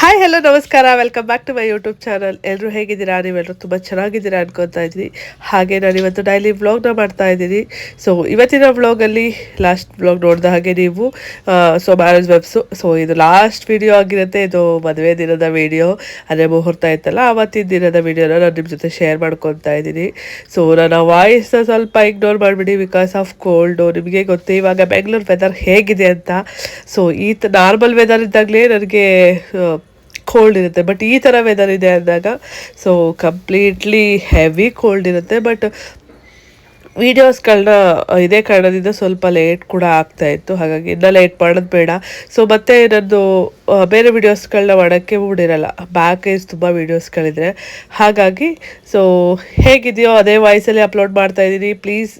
Hi hello ನಮಸ್ಕಾರ welcome back to my YouTube channel. ಎಲ್ಲರೂ ಹೇಗಿದ್ದೀರಾ? ನೀವೆಲ್ಲರೂ ತುಂಬ ಚೆನ್ನಾಗಿದ್ದೀರಾ ಅನ್ಕೊತಾ ಇದ್ದೀನಿ. ಹಾಗೆ ನಾನು ಇವತ್ತು ಡೈಲಿ ವ್ಲಾಗ್ನ ಮಾಡ್ತಾ ಇದ್ದೀನಿ. ಸೊ ಇವತ್ತಿನ ವ್ಲಾಗಲ್ಲಿ ಲಾಸ್ಟ್ ವ್ಲಾಗ್ ನೋಡಿದ ಹಾಗೆ ನೀವು ಮ್ಯಾರೇಜ್ ವೆಬ್ಸು. ಸೊ ಇದು ಲಾಸ್ಟ್ ವಿಡಿಯೋ ಆಗಿರುತ್ತೆ. ಇದು ಮದುವೆ ದಿನದ ವಿಡಿಯೋ, ಅಂದರೆ ಮುಹೂರ್ತ ಇತ್ತಲ್ಲ ಆವತ್ತಿನ ದಿನದ ವಿಡಿಯೋನ ನಾನು ನಿಮ್ಮ ಜೊತೆ ಶೇರ್ ಮಾಡ್ಕೊತಾ ಇದ್ದೀನಿ. ಸೊ ನನ್ನ ವಾಯ್ಸ್ನ ಸ್ವಲ್ಪ ಇಗ್ನೋರ್ ಮಾಡಿಬಿಡಿ ಬಿಕಾಸ್ ಆಫ್ ಕೋಲ್ಡು. ನಿಮಗೆ ಗೊತ್ತು ಇವಾಗ ಬೆಂಗಳೂರು ವೆದರ್ ಹೇಗಿದೆ ಅಂತ. ಸೊ ನಾರ್ಮಲ್ ವೆದರ್ ಇದ್ದಾಗಲೇ ನನಗೆ ಕೋಲ್ಡ್ ಇರುತ್ತೆ, ಬಟ್ ಈ ಥರ ವೆದರ್ ಇದೆ ಅಂದಾಗ ಸೊ ಕಂಪ್ಲೀಟ್ಲಿ ಹೆವಿ ಕೋಲ್ಡ್ ಇರುತ್ತೆ. ಬಟ್ ವೀಡಿಯೋಸ್ಗಳನ್ನ ಇದೇ ಕಾರಣದಿಂದ ಸ್ವಲ್ಪ ಲೇಟ್ ಕೂಡ ಆಗ್ತಾಯಿತ್ತು, ಹಾಗಾಗಿ ಇನ್ನೂ ಲೇಟ್ ಮಾಡೋದು ಬೇಡ. ಸೊ ಮತ್ತೆ ನನ್ನದು ಬೇರೆ ವೀಡಿಯೋಸ್ಗಳನ್ನ ಮಾಡೋಕ್ಕೆ ಮೂಡಿರಲ್ಲ, ಬ್ಯಾಕ್ ಏಜ್ ತುಂಬ ವೀಡಿಯೋಸ್ಗಳಿದೆ. ಹಾಗಾಗಿ ಸೊ ಹೇಗಿದೆಯೋ ಅದೇ ವಾಯ್ಸಲ್ಲಿ ಅಪ್ಲೋಡ್ ಮಾಡ್ತಾಯಿದ್ದೀನಿ. ಪ್ಲೀಸ್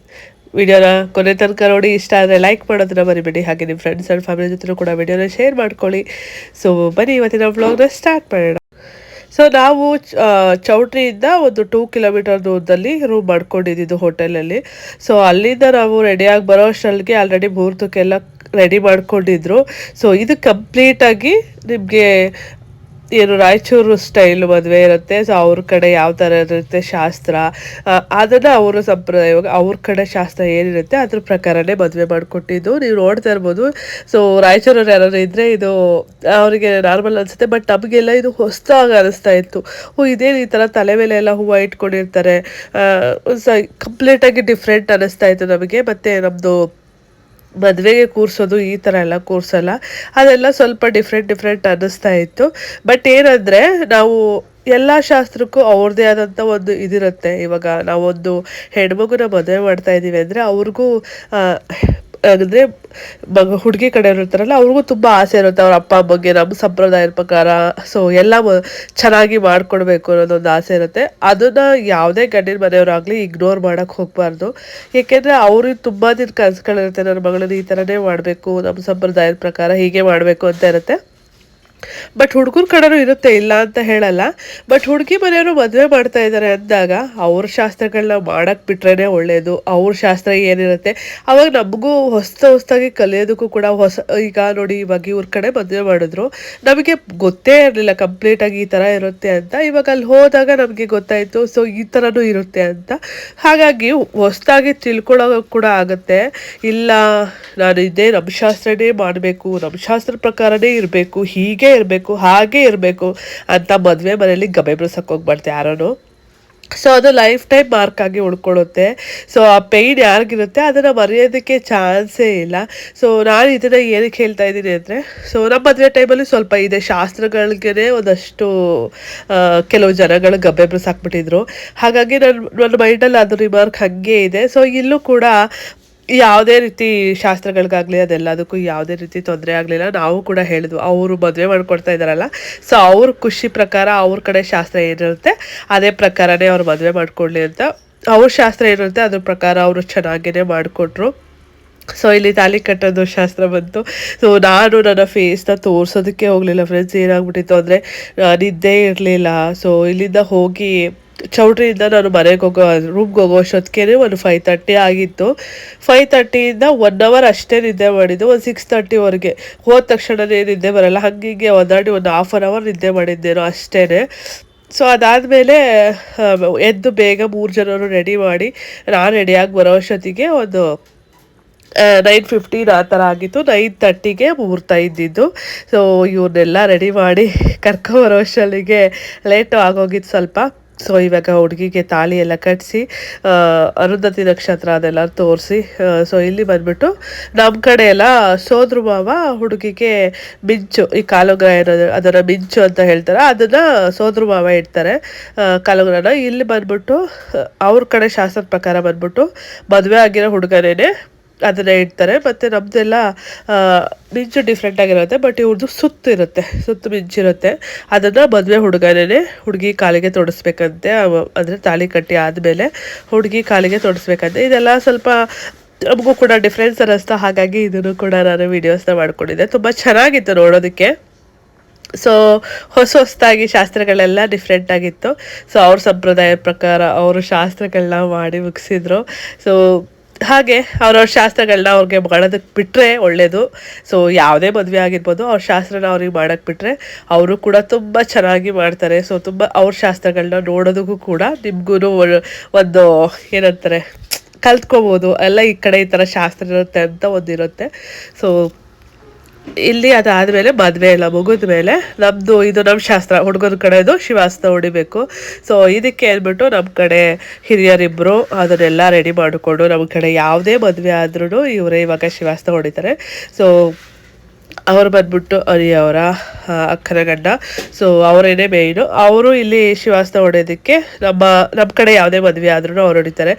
ವಿಡಿಯೋನ ಕೊನೆ ತನಕ ನೋಡಿ. ಇಷ್ಟ ಆದರೆ ಲೈಕ್ ಮಾಡೋದನ್ನ ಮರಿಬೇಡಿ. ಹಾಗೆ ನಿಮ್ಮ ಫ್ರೆಂಡ್ಸ್ ಆ್ಯಂಡ್ ಫ್ಯಾಮಿಲಿ ಜೊತೆ ಕೂಡ ವಿಡಿಯೋನ ಶೇರ್ ಮಾಡ್ಕೊಳ್ಳಿ. ಸೊ ಬನ್ನಿ ಇವತ್ತಿನ ವ್ಲಾಗ್ನ ಸ್ಟಾರ್ಟ್ ಮಾಡೋಣ. ಸೊ ನಾವು ಚೌಟ್ರಿಯಿಂದ ಒಂದು 2 ಕಿಲೋಮೀಟರ್ ದೂರದಲ್ಲಿ ರೂಮ್ ಮಾಡ್ಕೊಂಡಿದ್ದು ಹೋಟೆಲಲ್ಲಿ. ಸೊ ಅಲ್ಲಿಂದ ನಾವು ರೆಡಿಯಾಗಿ ಬರೋ ಅಷ್ಟರಲ್ಲಿಗೆ ಆಲ್ರೆಡಿ ಮುಹೂರ್ತಕ್ಕೆಲ್ಲ ರೆಡಿ ಮಾಡ್ಕೊಂಡಿದ್ರು. ಸೊ ಇದು ಕಂಪ್ಲೀಟಾಗಿ ನಿಮಗೆ ಏನು ರಾಯಚೂರು ಸ್ಟೈಲ್ ಮದುವೆ ಇರುತ್ತೆ. ಸೊ ಅವ್ರ ಕಡೆ ಯಾವ ಥರ ಇರುತ್ತೆ ಶಾಸ್ತ್ರ, ಅದನ್ನು ಅವರ ಸಂಪ್ರದಾಯ, ಅವ್ರ ಕಡೆ ಶಾಸ್ತ್ರ ಏನಿರುತ್ತೆ ಅದ್ರ ಪ್ರಕಾರನೇ ಮದುವೆ ಮಾಡಿಕೊಟ್ಟಿದ್ದು. ನೀವು ನೋಡ್ತಾ ಇರ್ಬೋದು. ಸೊ ರಾಯಚೂರವ್ರು ಯಾರಾದ್ರು ಇದ್ದರೆ ಇದು ಅವರಿಗೆ ನಾರ್ಮಲ್ ಅನಿಸುತ್ತೆ, ಬಟ್ ನಮಗೆಲ್ಲ ಇದು ಹೊಸದಾಗಿ ಅನಿಸ್ತಾ ಇತ್ತು. ಇದೇನು ಈ ಥರ ತಲೆ ಮೇಲೆ ಎಲ್ಲ ಹೂವು ಇಟ್ಕೊಂಡಿರ್ತಾರೆ, ಕಂಪ್ಲೀಟಾಗಿ ಡಿಫ್ರೆಂಟ್ ಅನ್ನಿಸ್ತಾ ಇತ್ತು ನಮಗೆ. ಮತ್ತು ನಮ್ಮದು ಮದುವೆಗೆ ಕೂರಿಸೋದು ಈ ಥರ ಎಲ್ಲ ಕೂರಿಸಲ್ಲ, ಅದೆಲ್ಲ ಸ್ವಲ್ಪ ಡಿಫ್ರೆಂಟ್ ಅನ್ನಿಸ್ತಾ ಇತ್ತು. ಬಟ್ ಏನಂದರೆ ನಾವು ಎಲ್ಲ ಶಾಸ್ತ್ರಕ್ಕೂ ಅವ್ರದ್ದೇ ಆದಂಥ ಒಂದು ಇದಿರುತ್ತೆ. ಇವಾಗ ನಾವೊಂದು ಹೆಣ್ಮಗುನ ಮದುವೆ ಮಾಡ್ತಾ ಇದ್ದೀವಿ ಅಂದರೆ ಅವ್ರಿಗೂ ಅಂದರೆ ಹುಡುಗಿ ಕಡೆಯವ್ರು ಇರ್ತಾರಲ್ಲ ಅವ್ರಿಗೂ ತುಂಬ ಆಸೆ ಇರುತ್ತೆ ಅವ್ರ ಅಪ್ಪ ಅಮ್ಮಗೆ ನಮ್ಮ ಸಂಪ್ರದಾಯದ ಪ್ರಕಾರ ಸೊ ಎಲ್ಲ ಚೆನ್ನಾಗಿ ಮಾಡಿಕೊಡ್ಬೇಕು ಅನ್ನೋದೊಂದು ಆಸೆ ಇರುತ್ತೆ. ಅದನ್ನು ಯಾವುದೇ ಗಂಡಿನ ಮನೆಯವರಾಗಲಿ ಇಗ್ನೋರ್ ಮಾಡೋಕ್ಕೆ ಹೋಗಬಾರ್ದು. ಏಕೆಂದರೆ ಅವ್ರಿಗೆ ತುಂಬ ದಿನ ಕನಸುಗಳಿರುತ್ತೆ, ನನ್ನ ಮಗಳನ್ನ ಈ ಥರನೇ ಮಾಡಬೇಕು, ನಮ್ಮ ಸಂಪ್ರದಾಯದ ಪ್ರಕಾರ ಹೀಗೆ ಮಾಡಬೇಕು ಅಂತ ಇರುತ್ತೆ. ಬಟ್ ಹುಡುಗರ ಕಡೆನೂ ಇರುತ್ತೆ, ಇಲ್ಲ ಅಂತ ಹೇಳಲ್ಲ. ಬಟ್ ಹುಡುಗಿ ಮನೆಯವರು ಮದುವೆ ಮಾಡ್ತಾ ಇದ್ದಾರೆ ಅಂದಾಗ ಅವ್ರ ಶಾಸ್ತ್ರಗಳನ್ನ ಮಾಡೋಕ್ಕೆ ಬಿಟ್ರೇ ಒಳ್ಳೆಯದು. ಅವ್ರ ಶಾಸ್ತ್ರ ಏನಿರುತ್ತೆ ಅವಾಗ ನಮಗೂ ಹೊಸದಾಗಿ ಕಲಿಯೋದಕ್ಕೂ ಕೂಡ ಈಗ ನೋಡಿ ಇವಾಗ ಇವ್ರ ಕಡೆ ಮದುವೆ ಮಾಡಿದ್ರು, ನಮಗೆ ಗೊತ್ತೇ ಇರಲಿಲ್ಲ ಕಂಪ್ಲೀಟಾಗಿ ಈ ಥರ ಇರುತ್ತೆ ಅಂತ. ಇವಾಗ ಅಲ್ಲಿ ಹೋದಾಗ ನಮಗೆ ಗೊತ್ತಾಯಿತು ಸೊ ಈ ಥರನೂ ಇರುತ್ತೆ ಅಂತ. ಹಾಗಾಗಿ ಹೊಸದಾಗಿ ತಿಳ್ಕೊಳ್ಳೋ ಕೂಡ ಆಗುತ್ತೆ. ಇಲ್ಲ ನಾನು ಇದೇ ನಮ್ಮ ಶಾಸ್ತ್ರನೇ ಮಾಡಬೇಕು, ನಮ್ಮ ಶಾಸ್ತ್ರದ ಪ್ರಕಾರನೇ ಇರಬೇಕು, ಹೀಗೆ ಇರಬೇಕು, ಹಾಗೆ ಇರಬೇಕು ಅಂತ ಮದುವೆ ಮನೆಯಲ್ಲಿ ಗಬೆಬ್ರಸಕ್ಕೆ ಹೋಗ್ಬಾರ್ದು ಯಾರೂ. ಸೊ ಅದು ಲೈಫ್ ಟೈಮ್ ಮಾರ್ಕ್ ಆಗಿ ಉಳ್ಕೊಳ್ಳುತ್ತೆ. ಸೊ ಆ ಪೇಯ್ನ್ ಯಾರಿಗಿರುತ್ತೆ ಅದನ್ನು ಮರೆಯೋದಕ್ಕೆ ಚಾನ್ಸೇ ಇಲ್ಲ. ಸೊ ನಾನು ಇದನ್ನು ಏನಕ್ಕೆ ಹೇಳ್ತಾ ಇದ್ದೀನಿ ಅಂದರೆ, ಸೊ ನಮ್ಮ ಮದುವೆ ಟೈಮಲ್ಲಿ ಸ್ವಲ್ಪ ಇದೆ ಶಾಸ್ತ್ರಗಳಿಗೇ ಒಂದಷ್ಟು ಕೆಲವು ಜನಗಳು ಗಬ್ಬೆಬ್ರಸಾಕ್ಬಿಟ್ಟಿದ್ರು. ಹಾಗಾಗಿ ನನ್ನ ಮೈಂಡಲ್ಲಿ ಅದು ರಿಮಾರ್ಕ್ ಹಾಗೆ ಇದೆ. ಸೊ ಇಲ್ಲೂ ಕೂಡ ಯಾವುದೇ ರೀತಿ ಶಾಸ್ತ್ರಗಳಿಗಾಗಲಿ ಅದೆಲ್ಲದಕ್ಕೂ ಯಾವುದೇ ರೀತಿ ತೊಂದರೆ ಆಗಲಿಲ್ಲ. ನಾವು ಕೂಡ ಹೇಳಿದ್ವು ಅವರು ಮದುವೆ ಮಾಡ್ಕೊಡ್ತಾ ಇದ್ದಾರಲ್ಲ, ಸೊ ಅವ್ರ ಖುಷಿ ಪ್ರಕಾರ ಅವ್ರ ಕಡೆ ಶಾಸ್ತ್ರ ಏನಿರುತ್ತೆ ಅದೇ ಪ್ರಕಾರನೇ ಅವ್ರು ಮದುವೆ ಮಾಡ್ಕೊಳ್ಳಿ ಅಂತ. ಅವ್ರ ಶಾಸ್ತ್ರ ಏನಿರುತ್ತೆ ಅದ್ರ ಪ್ರಕಾರ ಅವರು ಚೆನ್ನಾಗೇ ಮಾಡಿಕೊಟ್ರು. ಸೊ ಇಲ್ಲಿ ತಾಳಿ ಕಟ್ಟೋದು ಶಾಸ್ತ್ರ ಬಂತು. ಸೊ ನಾನು ನನ್ನ ಫೇಸ್ನ ತೋರಿಸೋದಕ್ಕೆ ಹೋಗಲಿಲ್ಲ ಫ್ರೆಂಡ್ಸ್. ಏನಾಗ್ಬಿಟ್ಟಿತ್ತು ಅಂದರೆ ನಿದ್ದೆ ಇರಲಿಲ್ಲ. ಸೊ ಇಲ್ಲಿಂದ ಹೋಗಿ ಚೌಟ್ರಿಯಿಂದ ನಾನು ರೂಮ್ಗೆ ಹೋಗೋ ಅಷ್ಟೊತ್ತಿಗೆ ಒಂದು 5:30 ಆಗಿತ್ತು. 5:30ಇಂದ 1 ಅವರ್ ಅಷ್ಟೇ ನಿದ್ದೆ ಮಾಡಿದ್ದು. ಒಂದು 6:30ವರೆಗೆ ಹೋದ ತಕ್ಷಣವೇ ನಿದ್ದೆ ಬರಲ್ಲ, ಹಂಗೆ ಒದ್ದಾಡಿ ಒಂದು ½ ಅನ್ ಅವರ್ ನಿದ್ದೆ ಮಾಡಿದ್ದೇನೋ ಅಷ್ಟೇ. ಸೊ ಅದಾದಮೇಲೆ ಎದ್ದು ಬೇಗ 3 ಜನರು ರೆಡಿ ಮಾಡಿ ನಾನು ರೆಡಿಯಾಗಿ ಬರೋ ಅಷ್ಟೊತ್ತಿಗೆ ಒಂದು 9:15 ಆ ಥರ ಆಗಿತ್ತು. 9:30ಗೆ ಮುಹೂರ್ತ ಇದ್ದಿದ್ದು. ಸೊ ಇವ್ರನ್ನೆಲ್ಲ ರೆಡಿ ಮಾಡಿ ಕರ್ಕೊಬರೋ ಅಷ್ಟರಲ್ಲಿಗೆ ಲೇಟು ಆಗೋಗಿತ್ತು ಸ್ವಲ್ಪ. ಸೊ ಇವಾಗ ಹುಡುಗಿಗೆ ತಾಳಿ ಎಲ್ಲ ಕಟ್ಟಿಸಿ ಅರುಂಧತಿ ನಕ್ಷತ್ರ ಅದೆಲ್ಲ ತೋರಿಸಿ ಸೊ ಇಲ್ಲಿ ಬಂದ್ಬಿಟ್ಟು ನಮ್ಮ ಕಡೆ ಎಲ್ಲ ಸೋದ್ರ ಮಾವ ಹುಡುಗಿಗೆ ಮಿಂಚು, ಈ ಕಾಲುಗ್ರ ಏನದು ಅದನ್ನು ಮಿಂಚು ಅಂತ ಹೇಳ್ತಾರೆ, ಅದನ್ನು ಸೋದ್ರ ಮಾವ ಇಡ್ತಾರೆ ಕಾಲುಗ್ರನ. ಇಲ್ಲಿ ಬಂದ್ಬಿಟ್ಟು ಅವ್ರ ಕಡೆ ಶಾಸ್ತ್ರದ ಪ್ರಕಾರ ಬಂದ್ಬಿಟ್ಟು ಮದುವೆ ಆಗಿರೋ ಹುಡುಗನೇನೆ ಅದನ್ನೇ ಇಡ್ತಾರೆ. ಮತ್ತು ನಮ್ಮದೆಲ್ಲ ಮಿಂಚು ಡಿಫ್ರೆಂಟಾಗಿರುತ್ತೆ, ಬಟ್ ಇವ್ರದ್ದು ಸುತ್ತು ಮಿಂಚಿರುತ್ತೆ. ಅದನ್ನು ಮದುವೆ ಹುಡುಗನೇ ಹುಡುಗಿ ಕಾಲಿಗೆ ತೊಡಿಸ್ಬೇಕಂತೆ. ಅಂದರೆ ತಾಳಿ ಕಟ್ಟಿ ಆದಮೇಲೆ ಹುಡುಗಿ ಕಾಲಿಗೆ ತೊಡಿಸ್ಬೇಕಂತೆ. ಇದೆಲ್ಲ ಸ್ವಲ್ಪ ನಮಗೂ ಕೂಡ ಡಿಫ್ರೆನ್ಸ್ ಅನ್ನಿಸ್ತಾ, ಹಾಗಾಗಿ ಇದನ್ನು ಕೂಡ ನಾನು ವೀಡಿಯೋಸ್ನ ಮಾಡ್ಕೊಂಡಿದ್ದೆ. ತುಂಬ ಚೆನ್ನಾಗಿತ್ತು ನೋಡೋದಕ್ಕೆ. ಸೊ ಹೊಸದಾಗಿ ಶಾಸ್ತ್ರಗಳೆಲ್ಲ ಡಿಫ್ರೆಂಟಾಗಿತ್ತು. ಸೊ ಅವ್ರ ಸಂಪ್ರದಾಯ ಪ್ರಕಾರ ಅವರು ಶಾಸ್ತ್ರಗಳನ್ನ ಮಾಡಿ ಮುಗಿಸಿದ್ರು. ಸೊ ಹಾಗೆ ಅವ್ರವ್ರ ಶಾಸ್ತ್ರಗಳನ್ನ ಅವ್ರಿಗೆ ಮಾಡೋದಕ್ಕೆ ಬಿಟ್ಟರೆ ಒಳ್ಳೆಯದು. ಸೊ ಯಾವುದೇ ಮದುವೆ ಆಗಿರ್ಬೋದು ಅವ್ರ ಶಾಸ್ತ್ರನ ಅವ್ರಿಗೆ ಮಾಡೋಕ್ಕೆ ಬಿಟ್ಟರೆ ಅವರು ಕೂಡ ತುಂಬ ಚೆನ್ನಾಗಿ ಮಾಡ್ತಾರೆ. ಸೊ ತುಂಬ ಅವ್ರ ಶಾಸ್ತ್ರಗಳನ್ನ ನೋಡೋದಕ್ಕೂ ಕೂಡ ನಿಮಗೂ ಒಂದು ಏನಂತಾರೆ ಕಲ್ತ್ಕೋಬೋದು. ಎಲ್ಲ ಈ ಕಡೆ ಈ ಥರ ಶಾಸ್ತ್ರ ಇರುತ್ತೆ ಅಂತ ಒಂದಿರುತ್ತೆ. ಸೊ ಇಲ್ಲಿ ಅದಾದಮೇಲೆ ಮದುವೆ ಎಲ್ಲ ಮುಗಿದ ಮೇಲೆ ನಮ್ಮದು ಇದು ನಮ್ಮ ಶಾಸ್ತ್ರ, ಹುಡುಗನ ಕಡೆದು ಶಿವಾಸ್ತ್ರ ಹೊಡಿಬೇಕು. ಸೊ ಇದಕ್ಕೆ ಅಂದ್ಬಿಟ್ಟು ನಮ್ಮ ಕಡೆ ಹಿರಿಯರಿಬ್ಬರು ಅದನ್ನೆಲ್ಲ ರೆಡಿ ಮಾಡಿಕೊಂಡು, ನಮ್ಮ ಕಡೆ ಯಾವುದೇ ಮದುವೆ ಆದ್ರೂ ಇವರೇ ಇವಾಗ ಶಿವಾಸ್ತ್ರ ಹೊಡಿತಾರೆ. ಸೊ ಅವ್ರು ಬಂದ್ಬಿಟ್ಟು ಅವರ ಅಕ್ಕನ ಗಂಡ. ಸೊ ಅವರೇನೇ ಮೇಯ್ನು. ಅವರು ಇಲ್ಲಿ ಶಿವಾಸ್ತ್ರ ಹೊಡೆಯೋದಕ್ಕೆ ನಮ್ಮ ಕಡೆ ಯಾವುದೇ ಮದುವೆ ಆದ್ರೂ ಅವ್ರು ಹೊಡಿತಾರೆ.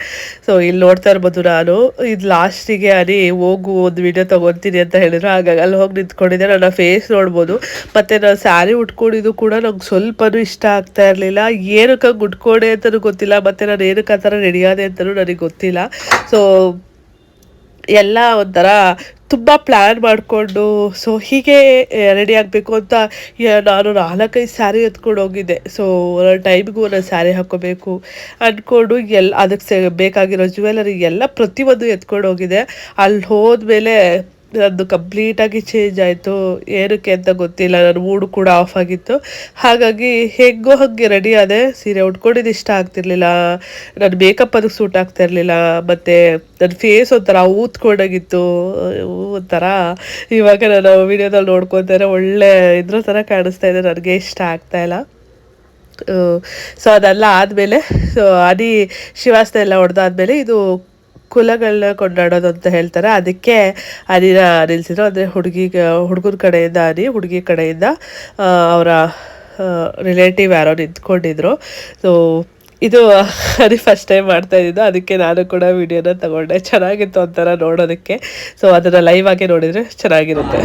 ಸೊ ಇಲ್ಲಿ ನೋಡ್ತಾ ಇರ್ಬೋದು, ನಾನು ಇದು ಲಾಸ್ಟಿಗೆ ಹೋಗು ಒಂದು ವಿಡಿಯೋ ತೊಗೊತೀನಿ ಅಂತ ಹೇಳಿದ್ರು. ಹಾಗಾಗಿ ಅಲ್ಲಿ ಹೋಗಿ ನಿಂತ್ಕೊಂಡಿದ್ದೆ. ನನ್ನ ಫೇಸ್ ನೋಡ್ಬೋದು. ಮತ್ತು ನಾನು ಸ್ಯಾರಿ ಉಟ್ಕೊಂಡಿದ್ದು ಕೂಡ ನಂಗೆ ಸ್ವಲ್ಪನೂ ಇಷ್ಟ ಆಗ್ತಾ ಇರಲಿಲ್ಲ. ಏನಕ್ಕೆ ಉಟ್ಕೊಂಡೆ ಅಂತಲೂ ಗೊತ್ತಿಲ್ಲ, ಮತ್ತು ನಾನು ಏನಕ್ಕೆ ಆ ಥರ ರೆಡಿಯಾದೆ ಅಂತಲೂ ನನಗೆ ಗೊತ್ತಿಲ್ಲ. ಸೊ ಎಲ್ಲ ಒಂಥರ ತುಂಬ ಪ್ಲ್ಯಾನ್ ಮಾಡಿಕೊಂಡು ಸೊ ಹೀಗೆ ರೆಡಿ ಆಗಬೇಕು ಅಂತ ನಾನು 4-5 ಸ್ಯಾರಿ ಎತ್ಕೊಂಡು ಹೋಗಿದ್ದೆ. ಸೊ ಟೈಮಿಗೂ ಒಂದೊಂದು ಸ್ಯಾರಿ ಹಾಕ್ಕೋಬೇಕು ಅಂದ್ಕೊಂಡು ಅದಕ್ಕೆ ಬೇಕಾಗಿರೋ ಜ್ಯುವೆಲರಿ ಎಲ್ಲ ಪ್ರತಿಯೊಂದು ಎತ್ಕೊಂಡು ಹೋಗಿದ್ದೆ. ಅಲ್ಲಿ ಹೋದ್ಮೇಲೆ ಅದು ಕಂಪ್ಲೀಟಾಗಿ ಚೇಂಜ್ ಆಯಿತು. ಏನಕ್ಕೆ ಅಂತ ಗೊತ್ತಿಲ್ಲ. ನನ್ನ ಮೂಡು ಕೂಡ ಆಫ್ ಆಗಿತ್ತು. ಹಾಗಾಗಿ ಹೇಗೋ ಹಾಗೆ ರೆಡಿ ಆದೆ. ಸೀರೆ ಉಟ್ಕೊಂಡಿದ್ದು ಇಷ್ಟ ಆಗ್ತಿರ್ಲಿಲ್ಲ, ನನ್ನ ಮೇಕಪ್ ಅದಕ್ಕೆ ಸೂಟ್ ಆಗ್ತಾಯಿರಲಿಲ್ಲ, ಮತ್ತು ನನ್ನ ಫೇಸ್ ಒಂಥರ ಊದ್ಕೊಂಡಾಗಿತ್ತು. ಒಂಥರ ಇವಾಗ ನಾನು ವಿಡಿಯೋದಲ್ಲಿ ನೋಡ್ಕೊತಾರೆ ಒಳ್ಳೆ ಇದ್ರ ಥರ ಕಾಣಿಸ್ತಾ ಇದೆ. ನನಗೆ ಇಷ್ಟ ಆಗ್ತಾಯಿಲ್ಲ. ಸೊ ಅದೆಲ್ಲ ಆದಮೇಲೆ ಸೊ ಶಿವಾಸ್ತ್ರ ಎಲ್ಲ ಹೊಡೆದಾದ್ಮೇಲೆ ಇದು ಕುಲಗಳನ್ನ ಕೊಂಡಾಡೋದು ಅಂತ ಹೇಳ್ತಾರೆ. ಅದಕ್ಕೆ ಅನಿನ ನಿಲ್ಲಿಸಿದ್ರು. ಅಂದರೆ ಹುಡುಗನ ಕಡೆಯಿಂದ ಹುಡುಗಿ ಕಡೆಯಿಂದ ಅವರ ರಿಲೇಟಿವ್ ಯಾರೋ ನಿಂತ್ಕೊಂಡಿದ್ರು. ಸೊ ಇದು ಫಸ್ಟ್ ಟೈಮ್ ಮಾಡ್ತಾ ಇದ್ದಿದ್ದು. ಅದಕ್ಕೆ ನಾನು ಕೂಡ ವಿಡಿಯೋನ ತಗೊಂಡೆ. ಚೆನ್ನಾಗಿತ್ತು ಒಂಥರ ನೋಡೋದಕ್ಕೆ. ಸೊ ಅದನ್ನು ಲೈವ್ ಆಗಿ ನೋಡಿದರೆ ಚೆನ್ನಾಗಿರುತ್ತೆ.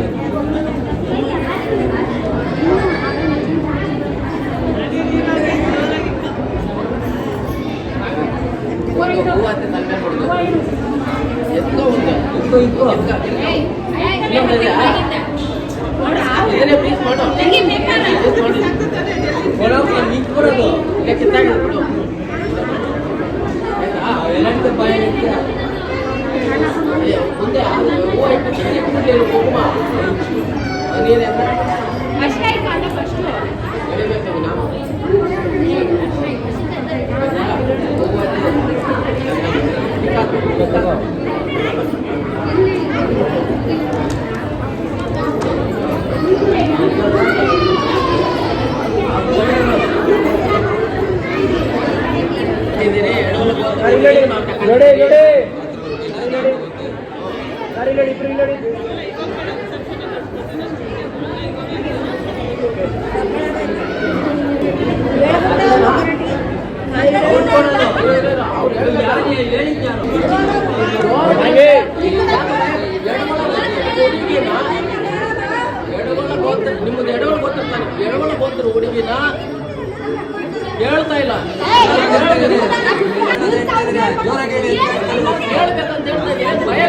ನಿಮ್ಮದು ಎಡವಳ ಗೊತ್ತಿರ್ತಾನೆ, ಎಡವಳ ಗೊತ್ತಿರು ಹುಡುಗಿನ ಹೇಳ್ತಾ ಇಲ್ಲ ಭಯ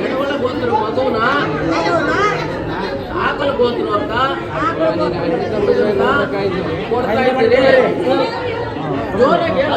ಎಡವಳ ಗೊತ್ತಿರು ಮಗುನ ಆಕಲು ಗೊತ್ತಿರು ಅಂತ ಕೊಡ್ತಾ ಇದ್ದೀರಿ. ಜೋರಾಗಿ ಹೇಳ.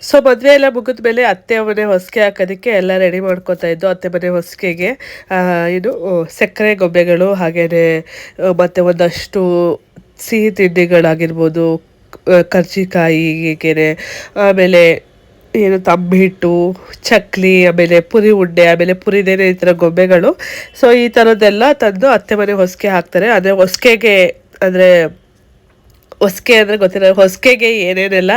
ಸೊ ಮದುವೆ ಎಲ್ಲ ಮುಗಿದ ಮೇಲೆ ಅತ್ತೆ ಮನೆ ಹೊಸಿಗೆ ಹಾಕೋದಕ್ಕೆ ಎಲ್ಲ ರೆಡಿ ಮಾಡ್ಕೊತಾ ಇದ್ದು. ಅತ್ತೆ ಮನೆ ಹೊಸಿಗೆಗೆ ಇದು ಸಕ್ಕರೆ ಗೊಂಬೆಗಳು, ಹಾಗೆಯೇ ಮತ್ತು ಒಂದಷ್ಟು ಸಿಹಿ ತಿಂಡಿಗಳಾಗಿರ್ಬೋದು, ಕರ್ಜಿಕಾಯಿ, ಹೀಗೇನೆ ಆಮೇಲೆ ಏನು ತಂಬಿಟ್ಟು, ಚಕ್ಲಿ, ಆಮೇಲೆ ಪುರಿ ಉಂಡೆ, ಆಮೇಲೆ ಪುರಿದೇನೆ ಈ ಥರ ಗೊಂಬೆಗಳು. ಸೊ ಈ ಥರದ್ದೆಲ್ಲ ತಂದು ಅತ್ತೆ ಮನೆ ಹೊಸಿಗೆ ಹಾಕ್ತಾರೆ. ಅಂದರೆ ಹೊಸಿಗೆಗೆ ಅಂದರೆ ಹೊಸ್ಕೆ ಅಂದರೆ ಗೊತ್ತಿಲ್ಲ, ಹೊಸ್ಕೆಗೆ ಏನೇನೆಲ್ಲ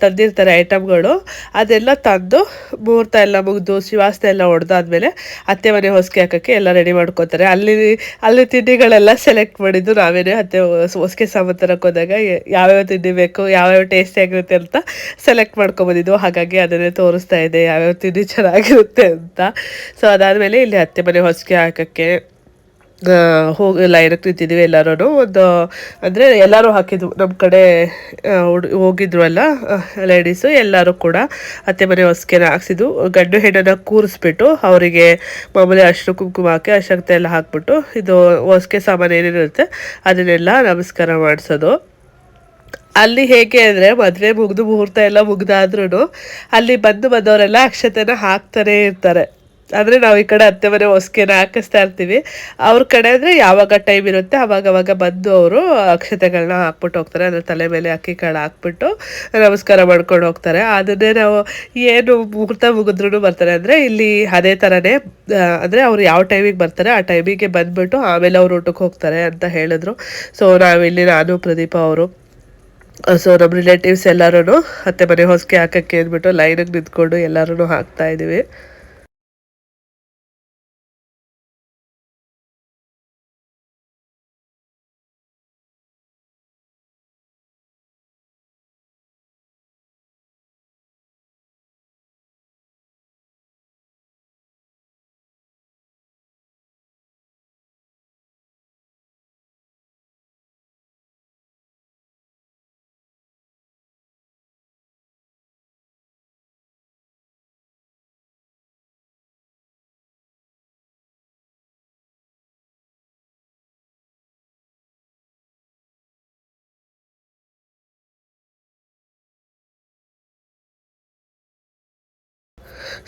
ತಂದಿರ್ತಾರೆ ಐಟಮ್ಗಳು, ಅದೆಲ್ಲ ತಂದು ಮುಹೂರ್ತ ಎಲ್ಲ ಮುಗಿದು ಶಿವಾಸ್ತ ಎಲ್ಲ ಹೊಡೆದಾದ್ಮೇಲೆ ಅತ್ತೆ ಮನೆ ಹೊಸ್ಕೆ ಹಾಕೋಕ್ಕೆ ಎಲ್ಲ ರೆಡಿ ಮಾಡ್ಕೋತಾರೆ. ಅಲ್ಲಿ ತಿಂಡಿಗಳೆಲ್ಲ ಸೆಲೆಕ್ಟ್ ಮಾಡಿದ್ದು ನಾವೇನೇ ಅತ್ತೆ ಹೊಸ್ಕೆ ಸಾಮಾನು ತರಕ್ಕೆ ಹೋದಾಗ ಯಾವ್ಯಾವ ತಿಂಡಿ ಬೇಕು, ಯಾವ್ಯಾವ ಟೇಸ್ಟಿ ಆಗಿರುತ್ತೆ ಅಂತ ಸೆಲೆಕ್ಟ್ ಮಾಡ್ಕೊಬಂದಿದ್ದು. ಹಾಗಾಗಿ ಅದನ್ನೇ ತೋರಿಸ್ತಾ ಇದೆ ಯಾವ್ಯಾವ ತಿಂಡಿ ಚೆನ್ನಾಗಿರುತ್ತೆ ಅಂತ. ಸೊ ಅದಾದಮೇಲೆ ಇಲ್ಲಿ ಅತ್ತೆ ಮನೆ ಹೊಸ್ಕೆ ಹಾಕೋಕ್ಕೆ ಹೋಗಿ ಲೈನಕ್ಕೆ ನಿಂತಿದ್ದೀವಿ ಎಲ್ಲರೂ. ಒಂದು ಅಂದರೆ ಎಲ್ಲರೂ ಹಾಕಿದ್ವು ನಮ್ಮ ಕಡೆ ಹೋಗಿದ್ರು ಅಲ್ಲ ಲೇಡೀಸು, ಎಲ್ಲರೂ ಕೂಡ ಅತ್ತೆ ಮನೆ ಹೊಸ್ಕೆನ ಹಾಕ್ಸಿದ್ದು. ಗಂಡು ಹೆಣ್ಣನ್ನು ಕೂರಿಸ್ಬಿಟ್ಟು ಅವರಿಗೆ ಮಾಮೂಲಿ ಅಷ್ಟು ಕುಂಕುಮ ಹಾಕಿ ಅಶಕ್ತ ಎಲ್ಲ ಹಾಕ್ಬಿಟ್ಟು ಇದು ಹೊಸ್ಕೆ ಸಾಮಾನು ಏನೇನಿರುತ್ತೆ ಅದನ್ನೆಲ್ಲ ನಮಸ್ಕಾರ ಮಾಡಿಸೋದು. ಅಲ್ಲಿ ಹೇಗೆ ಅಂದರೆ ಮದುವೆ ಮುಗಿದು ಮುಹೂರ್ತ ಎಲ್ಲ ಮುಗ್ದಾದ್ರೂ ಅಲ್ಲಿ ಬಂದವರೆಲ್ಲ ಅಕ್ಷತೆನ ಹಾಕ್ತಾನೇ ಇರ್ತಾರೆ. ಅಂದರೆ ನಾವು ಈ ಕಡೆ ಅತ್ತೆ ಮನೆ ಹೊಸ್ಕೆನ ಹಾಕಿಸ್ತಾ ಇರ್ತೀವಿ, ಅವ್ರ ಕಡೆ ಅಂದರೆ ಯಾವಾಗ ಟೈಮ್ ಇರುತ್ತೆ ಆವಾಗ ಬಂದು ಅವರು ಅಕ್ಷತೆಗಳನ್ನ ಹಾಕ್ಬಿಟ್ಟು ಹೋಗ್ತಾರೆ. ಅಂದರೆ ತಲೆ ಮೇಲೆ ಅಕ್ಕಿ ಕಾಳು ಹಾಕ್ಬಿಟ್ಟು ನಮಸ್ಕಾರ ಮಾಡ್ಕೊಂಡು ಹೋಗ್ತಾರೆ. ಅದನ್ನೇ ನಾವು ಏನು ಮುಹೂರ್ತ ಮುಗಿದ್ರೂ ಬರ್ತಾರೆ ಅಂದರೆ ಇಲ್ಲಿ ಅದೇ ಥರನೇ, ಅಂದರೆ ಅವ್ರು ಯಾವ ಟೈಮಿಗೆ ಬರ್ತಾರೆ ಆ ಟೈಮಿಗೆ ಬಂದುಬಿಟ್ಟು ಆಮೇಲೆ ಅವ್ರು ಊಟಕ್ಕೆ ಹೋಗ್ತಾರೆ ಅಂತ ಹೇಳಿದ್ರು. ಸೊ ನಾವಿಲ್ಲಿ ನಾನು ಪ್ರದೀಪ ಅವರು, ಸೊ ನಮ್ಮ ರಿಲೇಟಿವ್ಸ್ ಎಲ್ಲರೂ ಅತ್ತೆ ಮನೆ ಹೊಸ್ಕೆ ಹಾಕೋಕ್ಕೆ ಅಂದ್ಬಿಟ್ಟು ಲೈನಿಗೆ ನಿಂತ್ಕೊಂಡು ಎಲ್ಲರೂ ಹಾಕ್ತಾ ಇದ್ದೀವಿ.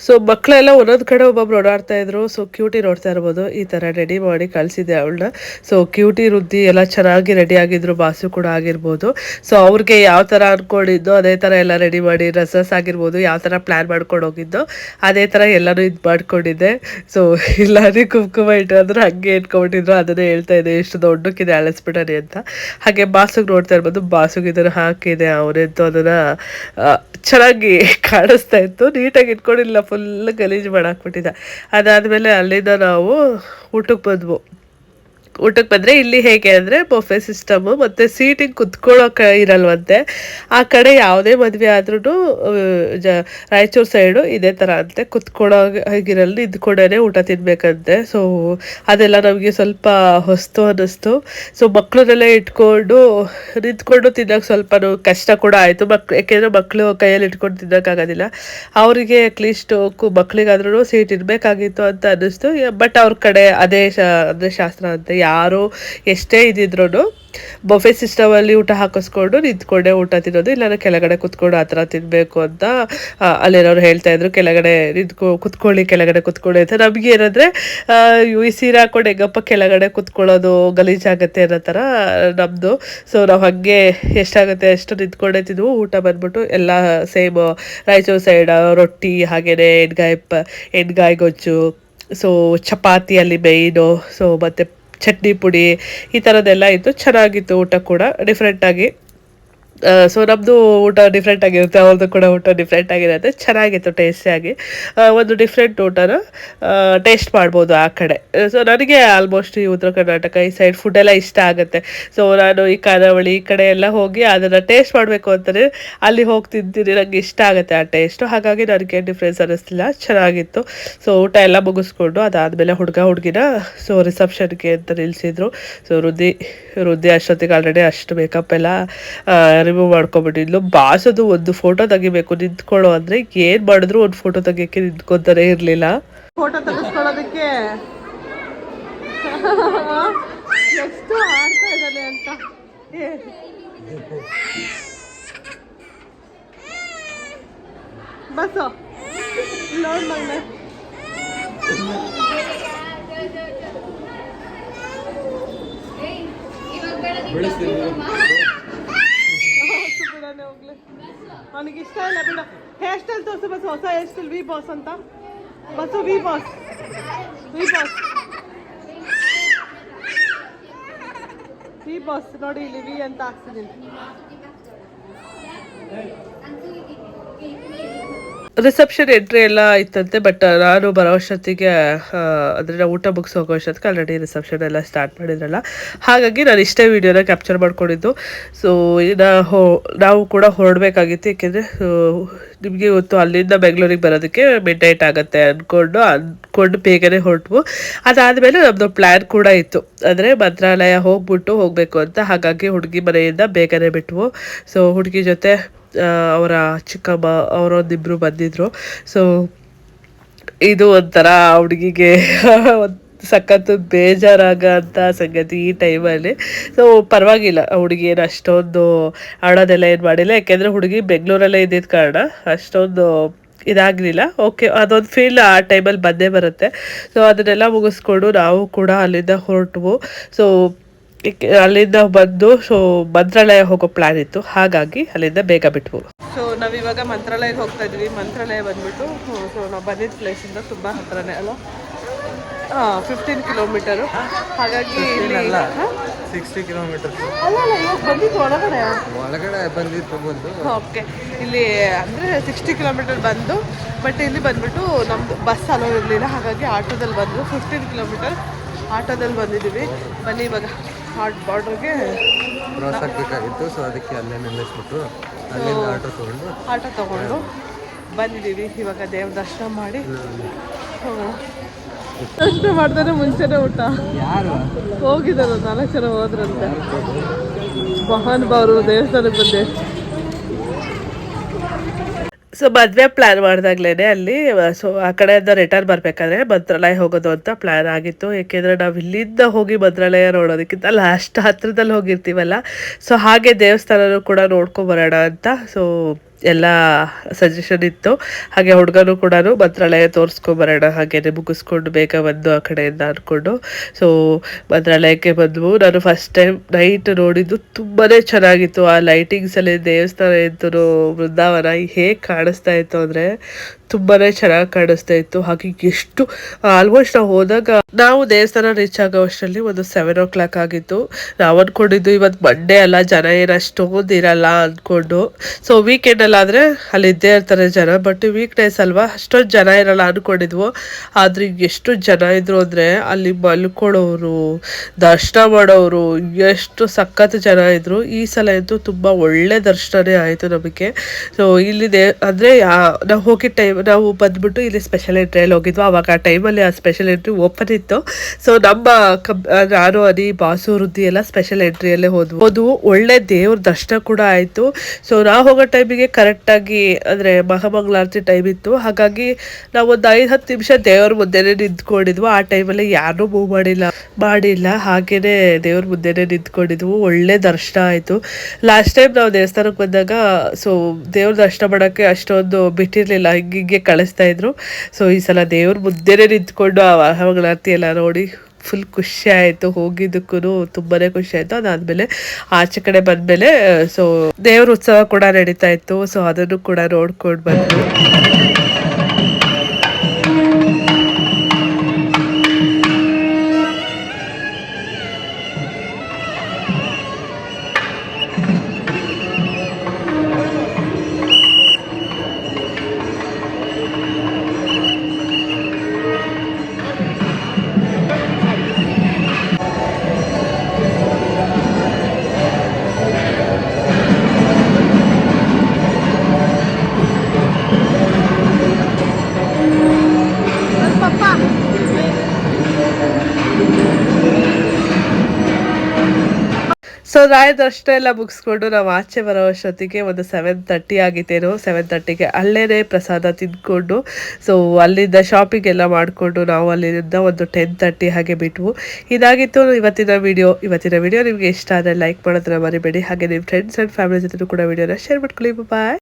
ಸೊ ಮಕ್ಕಳೆಲ್ಲ ಒಂದೊಂದು ಕಡೆ ಒಬ್ಬೊಬ್ರು ಓಡಾಡ್ತಾ ಇದ್ರು. ಸೊ ಕ್ಯೂಟಿ ನೋಡ್ತಾ ಇರ್ಬೋದು, ಈ ಥರ ರೆಡಿ ಮಾಡಿ ಕಳಿಸಿದ್ದೆ ಅವಳನ್ನ. ಸೊ ಕ್ಯೂಟಿ ವೃದ್ಧಿ ಎಲ್ಲ ಚೆನ್ನಾಗಿ ರೆಡಿ ಆಗಿದ್ರು, ಬಾಸು ಕೂಡ ಆಗಿರ್ಬೋದು. ಸೊ ಅವ್ರಿಗೆ ಯಾವ ಥರ ಅಂದ್ಕೊಂಡಿದ್ದೋ ಅದೇ ಥರ ಎಲ್ಲ ರೆಡಿ ಮಾಡಿ, ಡ್ರೆಸ್ಸಸ್ ಆಗಿರ್ಬೋದು ಯಾವ ಥರ ಪ್ಲ್ಯಾನ್ ಮಾಡ್ಕೊಂಡು ಹೋಗಿದ್ದೋ ಅದೇ ಥರ ಎಲ್ಲನೂ ಇದು ಮಾಡ್ಕೊಂಡಿದ್ದೆ. ಸೊ ಎಲ್ಲರೂ ಕುಂಕುಮ ಇಟ್ಟಂದ್ರೆ ಹಾಗೆ ಇಟ್ಕೊಂಡ್ಬಿಟ್ಟಿದ್ರು, ಅದನ್ನೇ ಹೇಳ್ತಾ ಇದೆ ಎಷ್ಟು ದೊಡ್ಡಕ್ಕಿದೆ ಅಳಿಸ್ಬಿಟ್ಟನೆ ಅಂತ. ಹಾಗೆ ಬಾಸುಗೆ ನೋಡ್ತಾ ಇರ್ಬೋದು, ಬಾಸುಗೆ ಇದನ್ನು ಹಾಕಿದೆ ಅವನೆಂತೂ ಅದನ್ನು ಚೆನ್ನಾಗಿ ಕಾಣಿಸ್ತಾ ಇತ್ತು. ನೀಟಾಗಿ ಇಟ್ಕೊಂಡಿಲ್ಲ, ಫುಲ್ ಗಲೀಜು ಮಾಡಾಕ್ಬಿಟ್ಟಿದ್ದ. ಅದಾದಮೇಲೆ ಅಲ್ಲಿಂದ ನಾವು ಊಟಕ್ಕೆ ಬಂದರೆ ಇಲ್ಲಿ ಹೇಗೆ ಅಂದರೆ ಬೊಫೆ ಸಿಸ್ಟಮು ಮತ್ತು ಸೀಟಿಂಗ್ ಕುತ್ಕೊಳ್ಳೋಕೆ ಇರಲ್ವಂತೆ. ಆ ಕಡೆ ಯಾವುದೇ ಮದುವೆ ಆದ್ರೂ ರಾಯಚೂರು ಸೈಡು ಇದೇ ಥರ ಅಂತೆ, ಕುತ್ಕೊಳ್ಳೋಗಿರಲ್ಲ, ನಿಂತ್ಕೊಂಡೇ ಊಟ ತಿನ್ಬೇಕಂತೆ. ಸೊ ಅದೆಲ್ಲ ನಮಗೆ ಸ್ವಲ್ಪ ಹೊಸ್ತು ಅನ್ನಿಸ್ತು. ಸೊ ಮಕ್ಕಳನ್ನೆಲ್ಲ ನಿಂತ್ಕೊಂಡು ತಿನ್ನೋಕೆ ಸ್ವಲ್ಪ ಕಷ್ಟ ಕೂಡ ಆಯಿತು. ಯಾಕೆಂದರೆ ಮಕ್ಕಳು ಕೈಯಲ್ಲಿ ಇಟ್ಕೊಂಡು ತಿನ್ನೋಕ್ಕಾಗೋದಿಲ್ಲ, ಅವರಿಗೆ ಅಟ್ಲೀಸ್ಟ್ ಮಕ್ಕಳಿಗಾದ್ರೂ ಸೀಟ್ ಇರಬೇಕಾಗಿತ್ತು ಅಂತ ಅನ್ನಿಸ್ತು. ಬಟ್ ಅವ್ರ ಕಡೆ ಅದೇ ಅಂದರೆ ಶಾಸ್ತ್ರ ಅಂತೆ, ಯಾರು ಎಷ್ಟೇ ಇದ್ದಿದ್ರು ಬೊಫೆ ಸಿಸ್ಟಮಲ್ಲಿ ಊಟ ಹಾಕಿಸ್ಕೊಂಡು ನಿಂತ್ಕೊಂಡೆ ಊಟ ತಿನ್ನೋದು, ಇಲ್ಲಾಂದ್ರೆ ಕೆಳಗಡೆ ಕುತ್ಕೊಂಡು ಆ ಥರ ತಿನ್ನಬೇಕು ಅಂತ ಅಲ್ಲೇನವ್ರು ಹೇಳ್ತಾ ಇದ್ರು. ಕೆಳಗಡೆ ಕುತ್ಕೊಳ್ಳಿ ಅಂತ. ನಮಗೆ ಏನಂದರೆ ಈ ಸೀರೆ ಹಾಕೊಂಡು ಹೆಂಗಪ್ಪ ಕೆಳಗಡೆ ಕುತ್ಕೊಳ್ಳೋದು ಗಲೀಜಾಗುತ್ತೆ ಅನ್ನೋ ಥರ ನಮ್ಮದು. ಸೊ ನಾವು ಹಾಗೆ ಎಷ್ಟಾಗುತ್ತೆ ಅಷ್ಟು ನಿಂತ್ಕೊಂಡೇ ತಿಂದ್ವು. ಊಟ ಬಂದ್ಬಿಟ್ಟು ಎಲ್ಲ ಸೇಮ್ ರಾಯಚೂರು ಸೈಡ್ ರೊಟ್ಟಿ, ಹಾಗೆಯೇ ಎಣ್ಗಾಯಿ ಗೊಜ್ಜು, ಸೊ ಚಪಾತಿಯಲ್ಲಿ ಮೇಯ್ನು, ಸೊ ಮತ್ತು ಚಟ್ನಿ ಪುಡಿ ಈ ಥರದ್ದೆಲ್ಲ ಇತ್ತು. ಚೆನ್ನಾಗಿತ್ತು ಊಟ ಕೂಡ ಡಿಫ್ರೆಂಟಾಗಿ. ಸೊ ನಮ್ಮದು ಊಟ ಡಿಫ್ರೆಂಟ್ ಆಗಿರುತ್ತೆ, ಅವ್ರದ್ದು ಕೂಡ ಊಟ ಡಿಫ್ರೆಂಟ್ ಆಗಿರುತ್ತೆ. ಚೆನ್ನಾಗಿತ್ತು ಟೇಸ್ಟಿಯಾಗಿ. ಒಂದು ಡಿಫ್ರೆಂಟ್ ಊಟನ ಟೇಸ್ಟ್ ಮಾಡ್ಬೋದು ಆ ಕಡೆ. ಸೊ ನನಗೆ ಆಲ್ಮೋಸ್ಟ್ ಈ ಉತ್ತರ ಕರ್ನಾಟಕ ಈ ಸೈಡ್ ಫುಡ್ಡೆಲ್ಲ ಇಷ್ಟ ಆಗುತ್ತೆ. ಸೊ ನಾನು ಈ ಖಾನಾವಳಿ ಈ ಕಡೆ ಎಲ್ಲ ಹೋಗಿ ಅದನ್ನು ಟೇಸ್ಟ್ ಮಾಡಬೇಕು ಅಂತಲೇ ಅಲ್ಲಿ ಹೋಗಿ ತಿಂತೀನಿ, ನನಗೆ ಇಷ್ಟ ಆಗುತ್ತೆ ಆ ಟೇಸ್ಟು. ಹಾಗಾಗಿ ನನಗೆ ಡಿಫ್ರೆನ್ಸ್ ಅನ್ನಿಸ್ತಿಲ್ಲ, ಚೆನ್ನಾಗಿತ್ತು. ಸೊ ಊಟ ಎಲ್ಲ ಮುಗಿಸ್ಕೊಂಡು ಅದಾದಮೇಲೆ ಹುಡುಗಿನ ಸೊ ರಿಸೆಪ್ಷನ್ಗೆ ಅಂತ ನಿಲ್ಲಿಸಿದ್ರು. ಸೊ ವೃದ್ಧಿ ಅಷ್ಟೊತ್ತಿಗೆ ಆಲ್ರೆಡಿ ಅಷ್ಟು ಮೇಕಪ್ ಎಲ್ಲ ರಿಮೂವ್ ಮಾಡ್ಕೊಬಿಟ್ಟಿದ್ಲು. ಬಾಸದು ಒಂದು ಫೋಟೋ ತೆಗಿಬೇಕು ನಿಂತ್ಕೊಳ್ಳೋ ಅಂದರೆ ಏನು ಮಾಡಿದ್ರು ಒಂದು ಫೋಟೋ ತೆಗಿಯೋಕ್ಕೆ ನಿಂತ್ಕೊತಾನೆ ಇರಲಿಲ್ಲ. ಫೋಟೋ ತೆಗೆಸ್ಕೊಳ್ಳೋದಕ್ಕೆ ಎಷ್ಟು ಆಡ್ತಾ ಇದ್ದಾನೆ ಅಂತ ಬಸ್ಸು ನೋಡ್ ಮಗನೆ. ಅವನಿಗೆ ಇಷ್ಟ ಇಲ್ಲ ಬಿಡ. ಹೇರ್ ಸ್ಟೈಲ್ ತೋರಿಸು ಬಸ್, ಹೊಸ ಹೇರ್ ಸ್ಟೈಲ್ ವಿ ಬಾಸ್ ಅಂತ. Bus V boss. ಈ ಬಸ್ ನೋಡಿ ಇಲ್ಲಿ ವಿ ಅಂತ ಹಾಕ್ಸಿದ್ದೀನಿ. ರಿಸೆಪ್ಷನ್ ಎಂಟ್ರಿ ಎಲ್ಲ ಇತ್ತಂತೆ, ಬಟ್ ನಾನು ಬರೋ ಅಷ್ಟೊತ್ತಿಗೆ ಅಂದರೆ ನಾವು ಊಟ ಮುಗಿಸ್ ಹೋಗೋ ಅಷ್ಟೊತ್ತಿಗೆ ಆಲ್ರೆಡಿ ರಿಸೆಪ್ಷನ್ ಎಲ್ಲ ಸ್ಟಾರ್ಟ್ ಮಾಡಿದ್ರಲ್ಲ, ಹಾಗಾಗಿ ನಾನು ಇಷ್ಟೇ ವೀಡಿಯೋನ ಕ್ಯಾಪ್ಚರ್ ಮಾಡ್ಕೊಂಡಿದ್ದು. ಸೊ ನಾವು ಕೂಡ ಹೊರಡಬೇಕಾಗಿತ್ತು, ಏಕೆಂದರೆ ನಿಮಗೆ ಗೊತ್ತು ಅಲ್ಲಿಂದ ಬೆಂಗಳೂರಿಗೆ ಬರೋದಕ್ಕೆ ಮಿಡ್ ನೈಟ್ ಆಗುತ್ತೆ ಅಂದ್ಕೊಂಡು ಬೇಗನೆ ಹೊರಟ್ವು. ಅದಾದಮೇಲೆ ನಮ್ಮದು ಪ್ಲ್ಯಾನ್ ಕೂಡ ಇತ್ತು, ಅಂದರೆ ಮಂತ್ರಾಲಯ ಹೋಗಬೇಕು ಅಂತ. ಹಾಗಾಗಿ ಹುಡುಗಿ ಮನೆಯಿಂದ ಬೇಗನೆ ಬಿಟ್ವು. ಸೊ ಹುಡುಗಿ ಜೊತೆ ಅವರ ಚಿಕ್ಕಮ್ಮ ಅವರೊಂದಿಬ್ಬರು ಬಂದಿದ್ರು. ಸೊ ಇದು ಒಂಥರ ಹುಡುಗಿಗೆ ಸಖತ್ತು ಬೇಜಾರಾಗ ಅಂತ ಸಂಗತಿ ಈ ಟೈಮಲ್ಲಿ. ಸೊ ಪರವಾಗಿಲ್ಲ, ಹುಡುಗಿ ಏನು ಅಷ್ಟೊಂದು ಆಡೋದೆಲ್ಲ ಏನು ಮಾಡಿಲ್ಲ, ಯಾಕೆಂದರೆ ಹುಡುಗಿ ಬೆಂಗಳೂರಲ್ಲೇ ಇದ್ದಿದ್ದ ಕಾರಣ ಅಷ್ಟೊಂದು ಇದಾಗಲಿಲ್ಲ. ಓಕೆ, ಅದೊಂದು ಫೀಲ್ ಆ ಟೈಮಲ್ಲಿ ಬಂದೇ ಬರುತ್ತೆ. ಸೊ ಅದನ್ನೆಲ್ಲ ಮುಗಿಸ್ಕೊಂಡು ನಾವು ಕೂಡ ಅಲ್ಲಿಂದ ಹೊರಟ್ವು. ಸೊ ಅಲ್ಲಿಂದ ಬಂದು ಮಂತ್ರಾಲಯ ಹೋಗೋ ಪ್ಲ್ಯಾನ್ ಇತ್ತು, ಹಾಗಾಗಿ ಅಲ್ಲಿಂದ ಬೇಗ ಬಿಟ್ವು. ಸೊ ನಾವಿವಾಗ ಮಂತ್ರಾಲಯಕ್ಕೆ ಹೋಗ್ತಾ ಇದ್ವಿ. ಮಂತ್ರಾಲಯ ಬಂದ್ಬಿಟ್ಟು ಸೊ ನಾವು ಬಂದಿದ್ದ ಪ್ಲೇಸಿಂದ ತುಂಬ ಹತ್ರನೇ ಅಲ್ಲ, 15 ಕಿಲೋಮೀಟರು. ಹಾಗಾಗಿ 60 ಕಿಲೋಮೀಟರ್ ಅಲ್ಲ ಇವಾಗ ಬಂದಿದ್ದು ಒಳಗಡೆ ಬಂದಿತ್ತು. ಓಕೆ, ಇಲ್ಲಿ ಅಂದರೆ 60 ಕಿಲೋಮೀಟರ್ ಬಂದು, ಬಟ್ ಇಲ್ಲಿ ಬಂದ್ಬಿಟ್ಟು ನಮ್ಮದು ಬಸ್ ಅಲೋ ಇರಲಿಲ್ಲ, ಹಾಗಾಗಿ ಆಟೋದಲ್ಲಿ ಬಂದು 15 ಕಿಲೋಮೀಟರ್ ಆಟೋದಲ್ಲಿ ಬಂದಿದ್ದೀವಿ. ಬನ್ನಿ ಇವಾಗ ಬಾರ್ಡ್ರಿಗೆ ಕ್ರಾಸ್ ಆಗಬೇಕಾಗಿತ್ತು. ಸೊ ಅದಕ್ಕೆ ಅಲ್ಲೇ ನಿಲ್ಲಿಸ್ಬಿಟ್ಟು ಅಲ್ಲಿಂದ ಆಟೋ ತೊಗೊಂಡು ಬಂದಿದ್ದೀವಿ. ಇವಾಗ ದೇವ್ರ ದರ್ಶನ ಮಾಡಿ ದರ್ಶನ ಮಾಡ್ತಾರೆ. ಮುಂಚೆನೇ ಊಟ ಯಾರು ಹೋಗಿದ್ದಾರೆ, 4 ಜನ ಹೋದ್ರಂತೆ. ಮಹಾನುಭಾವರು ದೇವಸ್ಥಾನಕ್ಕೆ ಬಂದೆ. ಸೊ ಮದುವೆ ಪ್ಲ್ಯಾನ್ ಮಾಡಿದಾಗ್ಲೇ ಅಲ್ಲಿ ಸೊ ಆ ಕಡೆಯಿಂದ ರಿಟರ್ನ್ ಬರಬೇಕಾದ್ರೆ ಮಂತ್ರಾಲಯ ಹೋಗೋದು ಅಂತ ಪ್ಲ್ಯಾನ್ ಆಗಿತ್ತು. ಏಕೆಂದರೆ ನಾವು ಇಲ್ಲಿಂದ ಹೋಗಿ ಮಂತ್ರಾಲಯ ನೋಡೋದಕ್ಕಿಂತ ಲಾಸ್ಟ್ ಹತ್ರದಲ್ಲಿ ಹೋಗಿರ್ತೀವಲ್ಲ, ಸೊ ಹಾಗೆ ದೇವಸ್ಥಾನನೂ ಕೂಡ ನೋಡ್ಕೊಂಬರೋಣ ಅಂತ ಸೊ ಎಲ್ಲ ಸಜೆಷನ್ ಇತ್ತು. ಹಾಗೆ ಹುಡುಗನೂ ಕೂಡ ಮಂತ್ರಾಲಯ ತೋರಿಸ್ಕೊಂಬರೋಣ, ಹಾಗೇನೆ ಮುಗಿಸ್ಕೊಂಡು ಬೇಗ ಬಂದು ಆ ಕಡೆಯಿಂದ ಅಂದ್ಕೊಂಡು ಸೊ ಮಂತ್ರಾಲಯಕ್ಕೆ ಬಂದವು. ನಾನು ಫಸ್ಟ್ ಟೈಮ್ ನೈಟ್ ನೋಡಿದ್ದು ತುಂಬಾ ಚೆನ್ನಾಗಿತ್ತು. ಆ ಲೈಟಿಂಗ್ಸಲ್ಲಿ ದೇವಸ್ಥಾನ ಇತ್ತು, ಬೃಂದಾವನ ಹೇಗೆ ಕಾಣಿಸ್ತಾ ಇತ್ತು ಅಂದರೆ ತುಂಬಾ ಚೆನ್ನಾಗಿ ಕಾಣಿಸ್ತಾ ಇತ್ತು. ಹಾಗೆ ಎಷ್ಟು ಆಲ್ಮೋಸ್ಟ್ ನಾವು ಹೋದಾಗ ನಾವು ದೇವಸ್ಥಾನ ರೀಚ್ ಆಗೋ ಅಷ್ಟರಲ್ಲಿ ಒಂದು 7 o'clock ಆಗಿತ್ತು. ನಾವು ಅಂದ್ಕೊಂಡಿದ್ದು ಇವತ್ತು ಮಂಡೇ ಅಲ್ಲ, ಜನ ಏನು ಅಷ್ಟೊಂದು ಇರಲ್ಲ ಅಂದ್ಕೊಂಡು. ಸೊ ವೀಕೆಂಡಲ್ಲಾದರೆ ಅಲ್ಲಿ ಇದ್ದೇ ಇರ್ತಾರೆ ಜನ, ಬಟ್ ವೀಕ್ ಡೇಸ್ ಅಲ್ವಾ ಅಷ್ಟೊಂದು ಜನ ಇರಲ್ಲ ಅಂದ್ಕೊಂಡಿದ್ವು. ಆದರೆ ಎಷ್ಟು ಜನ ಇದ್ರು ಅಂದರೆ ಅಲ್ಲಿ ಮಲ್ಕೊಳ್ಳೋರು, ದರ್ಶನ ಮಾಡೋರು, ಎಷ್ಟು ಸಖತ್ ಜನ ಇದ್ರು. ಈ ಸಲ ಅಂತೂ ತುಂಬ ಒಳ್ಳೆ ದರ್ಶನನೇ ಆಯಿತು ನಮಗೆ. ಸೊ ಇಲ್ಲಿ ಅಂದರೆ ನಾವು ಹೋಗಿದ್ದ ನಾವು ಬಂದ್ಬಿಟ್ಟು ಇಲ್ಲಿ ಸ್ಪೆಷಲ್ ಎಂಟ್ರಿಯಲ್ಲಿ ಹೋಗಿದ್ವು. ಆವಾಗ ಆ ಟೈಮಲ್ಲಿ ಆ ಸ್ಪೆಷಲ್ ಎಂಟ್ರಿ ಓಪನ್ ಇತ್ತು. ಸೊ ನಮ್ಮ ನಾನು ಅನಿ ಬಾಸು ವೃದ್ಧಿ ಎಲ್ಲ ಸ್ಪೆಷಲ್ ಎಂಟ್ರಿಯಲ್ಲೇ ಹೋದ್ವು. ಒಳ್ಳೆ ದೇವ್ರ ದರ್ಶನ ಕೂಡ ಆಯಿತು. ಸೊ ನಾವು ಹೋಗೋ ಟೈಮಿಗೆ ಕರೆಕ್ಟಾಗಿ ಅಂದರೆ ಮಹಾಮಂಗಳಾರತಿ ಟೈಮ್ ಇತ್ತು. ಹಾಗಾಗಿ ನಾವು ಒಂದು 5-10 ನಿಮಿಷ ದೇವ್ರ ಮುಂದೆನೇ ನಿಂತ್ಕೊಂಡಿದ್ವು. ಆ ಟೈಮಲ್ಲಿ ಯಾರೂ ಮೂವ್ ಮಾಡಿಲ್ಲ, ಹಾಗೇನೆ ದೇವ್ರ ಮುಂದೆನೇ ನಿಂತ್ಕೊಂಡಿದ್ವು. ಒಳ್ಳೆ ದರ್ಶನ ಆಯಿತು. ಲಾಸ್ಟ್ ಟೈಮ್ ನಾವು ದೇವಸ್ಥಾನಕ್ಕೆ ಬಂದಾಗ ಸೊ ದೇವ್ರ ದರ್ಶನ ಮಾಡೋಕ್ಕೆ ಅಷ್ಟೊಂದು ಬಿಟ್ಟಿರಲಿಲ್ಲ, ಹಿಂಗೆ ಕಳಿಸ್ತಾ ಇದ್ರು. ಸೊ ಈ ಸಲ ದೇವ್ರ ಮುದ್ದೆನೇ ನಿಂತ್ಕೊಂಡು ಆ ಮಹಾಮಂಗಳಾರತಿ ಎಲ್ಲ ನೋಡಿ ಫುಲ್ ಖುಷಿ ಆಯಿತು. ಹೋಗಿದ್ದಕ್ಕೂ ತುಂಬಾ ಖುಷಿ ಆಯಿತು. ಅದಾದಮೇಲೆ ಆಚೆ ಕಡೆ ಬಂದಮೇಲೆ ಸೊ ದೇವ್ರ ಉತ್ಸವ ಕೂಡ ನಡೀತಾ ಇತ್ತು. ಸೊ ಅದನ್ನು ಕೂಡ ನೋಡ್ಕೊಂಡು ಬಂದು ಸೊ ರಾಯ ದರ್ಶನ ಎಲ್ಲ ಮುಗಿಸ್ಕೊಂಡು ನಾವು ಆಚೆ ಬರೋ ಅಷ್ಟೊತ್ತಿಗೆ ಒಂದು 7:30 ಆಗಿತ್ತೇನೋ. 7:30ಗೆ ಅಲ್ಲೇ ಪ್ರಸಾದ ತಿಂದ್ಕೊಂಡು ಸೊ ಅಲ್ಲಿಂದ ಶಾಪಿಂಗ್ ಎಲ್ಲ ಮಾಡಿಕೊಂಡು ನಾವು ಅಲ್ಲಿಂದ ಒಂದು 10:30 ಹಾಗೆ ಬಿಟ್ವು. ಇದಾಗಿತ್ತು ಇವತ್ತಿನ ವಿಡಿಯೋ ನಿಮಗೆ ಇಷ್ಟ ಆದರೆ ಲೈಕ್ ಮಾಡೋದನ್ನ ಮರಿಬೇಡಿ. ಹಾಗೆ ನಿಮ್ಮ ಫ್ರೆಂಡ್ಸ್ ಆ್ಯಂಡ್ ಫ್ಯಾಮಿಲಿ ಜೊತೆ ಕೂಡ ವಿಡಿಯೋನ ಶೇರ್ ಮಾಡ್ಕೊಳ್ಳಿ. ಬಾಯ್.